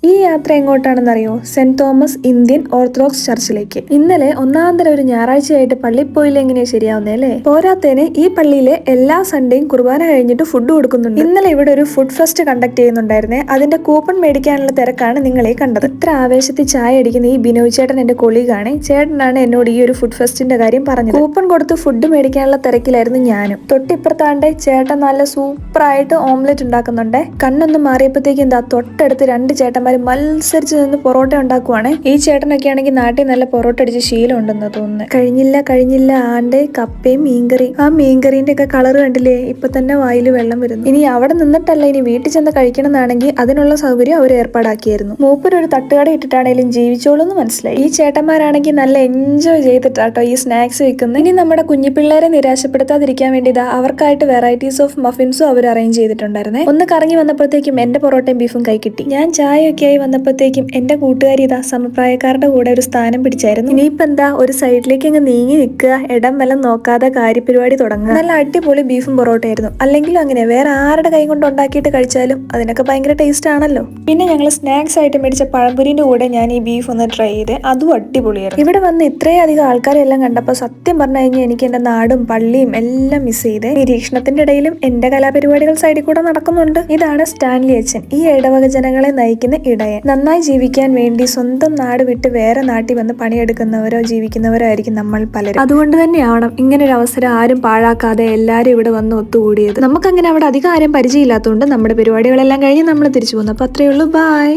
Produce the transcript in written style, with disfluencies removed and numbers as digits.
ഈ യാത്ര എങ്ങോട്ടാണെന്നറിയോ? സെന്റ് തോമസ് ഇന്ത്യൻ ഓർത്തഡോക്സ് ചർച്ചിലേക്ക്. ഇന്നലെ ഒന്നാന്തരം ഒരു ഞായറാഴ്ചയായിട്ട് പള്ളിയിൽ പോയില്ല, എങ്ങനെയാ ശരിയാവുന്നേ അല്ലേ? പോരാത്തതിന് ഈ പള്ളിയിലെ എല്ലാ സൺഡേയും കുർബാന കഴിഞ്ഞിട്ട് ഫുഡ് കൊടുക്കുന്നുണ്ട്. ഇന്നലെ ഇവിടെ ഒരു ഫുഡ് ഫെസ്റ്റ് കണ്ടക്ട് ചെയ്യുന്നുണ്ടായിരുന്നേ. അതിന്റെ കൂപ്പൺ മേടിക്കാനുള്ള തിരക്കാണ് നിങ്ങളെ കണ്ടത്. ഇത്ര ആവേശത്തിൽ ചായ അടിക്കുന്ന ഈ ബിനോയ് ചേട്ടൻ എന്റെ കൊളീഗാണ്. ചേട്ടനാണ് എന്നോട് ഈ ഒരു ഫുഡ് ഫെസ്റ്റിന്റെ കാര്യം പറഞ്ഞത്. കൂപ്പൺ കൊടുത്ത് ഫുഡ് മേടിക്കാനുള്ള തിരക്കിലായിരുന്നു ഞാനും. തൊട്ടിപ്പുറത്താണ്ട് ചേട്ടൻ നല്ല സൂപ്പറായിട്ട് ഓംലെറ്റ് ഉണ്ടാക്കുന്നുണ്ട്. കണ്ണൊന്നും മാറിയപ്പോഴത്തേക്കും എന്താ തൊട്ടടുത്ത് രണ്ട് ചേട്ടന്മാർ മത്സരിച്ച് നിന്ന് പൊറോട്ട ഉണ്ടാക്കുവാണ്. ഈ ചേട്ടനൊക്കെ ആണെങ്കിൽ നാട്ടിൽ നല്ല പൊറോട്ട അടിച്ച് ശീലം ഉണ്ടെന്ന് തോന്നുന്നു. കഴിഞ്ഞില്ല ആണ്ടെ കപ്പയും മീൻകറി. ആ മീൻകറിന്റെ ഒക്കെ കളർ കണ്ടില്ലേ? ഇപ്പൊ തന്നെ വായിൽ വെള്ളം വരുന്നു. ഇനി അവിടെ നിന്നിട്ടല്ല, ഇനി വീട്ടിൽ ചെന്ന് കഴിക്കണം എന്നാണെങ്കിൽ അതിനുള്ള സൗകര്യം അവർ ഏർപ്പാടാക്കിയായിരുന്നു. മൂപ്പരൊരു തട്ടുകട ഇട്ടിട്ടാണേലും ജീവിച്ചോളൂന്ന് മനസ്സിലായി. ഈ ചേട്ടന്മാരാണെങ്കിൽ നല്ല എൻജോയ് ചെയ്തിട്ടാട്ടോ ഈ സ്നാക്സ് വെക്കുന്നത്. ഇനി നമ്മുടെ കുഞ്ഞു പിള്ളേരെ നിരാശപ്പെടുത്താതിരിക്കാൻ വേണ്ടി അവർക്കായിട്ട് വെറൈറ്റീസ് ഓഫ് മഫിൻസും അവർ അറേഞ്ച് ചെയ്തിട്ടുണ്ടായിരുന്നേ. ഒന്ന് കറങ്ങി വന്നപ്പോഴത്തേക്കും എന്റെ പൊറോട്ടയും ബീഫും കൈ കിട്ടി. ഞാൻ ചായ ആയി വന്നപ്പോഴത്തേക്കും എന്റെ കൂട്ടുകാരി സമപ്രായക്കാരുടെ കൂടെ ഒരു സ്ഥാനം പിടിച്ചായിരുന്നു. ഇനിയിപ്പോ എന്താ, ഒരു സൈഡിലേക്ക് അങ്ങ് നീങ്ങി നിൽക്കുക, ഇടം വലം നോക്കാതെ കാര്യപരിപാടി തുടങ്ങുക. നല്ല അടിപൊളി ബീഫും പൊറോട്ടയായിരുന്നു. അല്ലെങ്കിലും അങ്ങനെ വേറെ ആരുടെ കൈ കൊണ്ട് ഉണ്ടാക്കിയിട്ട് കഴിച്ചാലും അതിനൊക്കെ ഭയങ്കര ടേസ്റ്റ് ആണല്ലോ. പിന്നെ ഞങ്ങൾ സ്നാക്സ് ആയിട്ട് മേടിച്ച പഴംപൊരിന്റെ കൂടെ ഞാൻ ഈ ബീഫ് ഒന്ന് ട്രൈ ചെയ്ത്, അതും അടിപൊളിയായിരുന്നു. ഇവിടെ വന്ന് ഇത്രയധികം ആൾക്കാരെല്ലാം കണ്ടപ്പോൾ സത്യം പറഞ്ഞു കഴിഞ്ഞാൽ എനിക്ക് എന്റെ നാടും പള്ളിയും എല്ലാം മിസ് ചെയ്ത്. നിരീക്ഷണത്തിന്റെ ഇടയിലും എന്റെ കലാപരിപാടികൾ സൈഡിൽ കൂടെ നടക്കുന്നുണ്ട്. ഇതാണ് സ്റ്റാൻലി അച്ഛൻ, ഈ ഇടവക ജനങ്ങളെ നയിക്കുന്ന ഇടയൻ. നന്നായി ജീവിക്കാൻ വേണ്ടി സ്വന്തം നാട് വിട്ട് വേറെ നാട്ടിൽ വന്ന് പണിയെടുക്കുന്നവരോ ജീവിക്കുന്നവരോ ആയിരിക്കും നമ്മൾ പലരും. അതുകൊണ്ട് തന്നെയാവണം ഇങ്ങനെ ഒരു അവസരം ആരും പാഴാക്കാതെ എല്ലാരും ഇവിടെ വന്ന് ഒത്തുകൂടിയത്. നമുക്കങ്ങനെ അവിടെ അധികം ആരും പരിചയമില്ലാത്തതുകൊണ്ട് നമ്മുടെ പരിപാടികളെല്ലാം കഴിഞ്ഞ് നമ്മൾ തിരിച്ചു പോകുന്നു. അപ്പൊ അത്രയേ ഉള്ളൂ. ബൈ.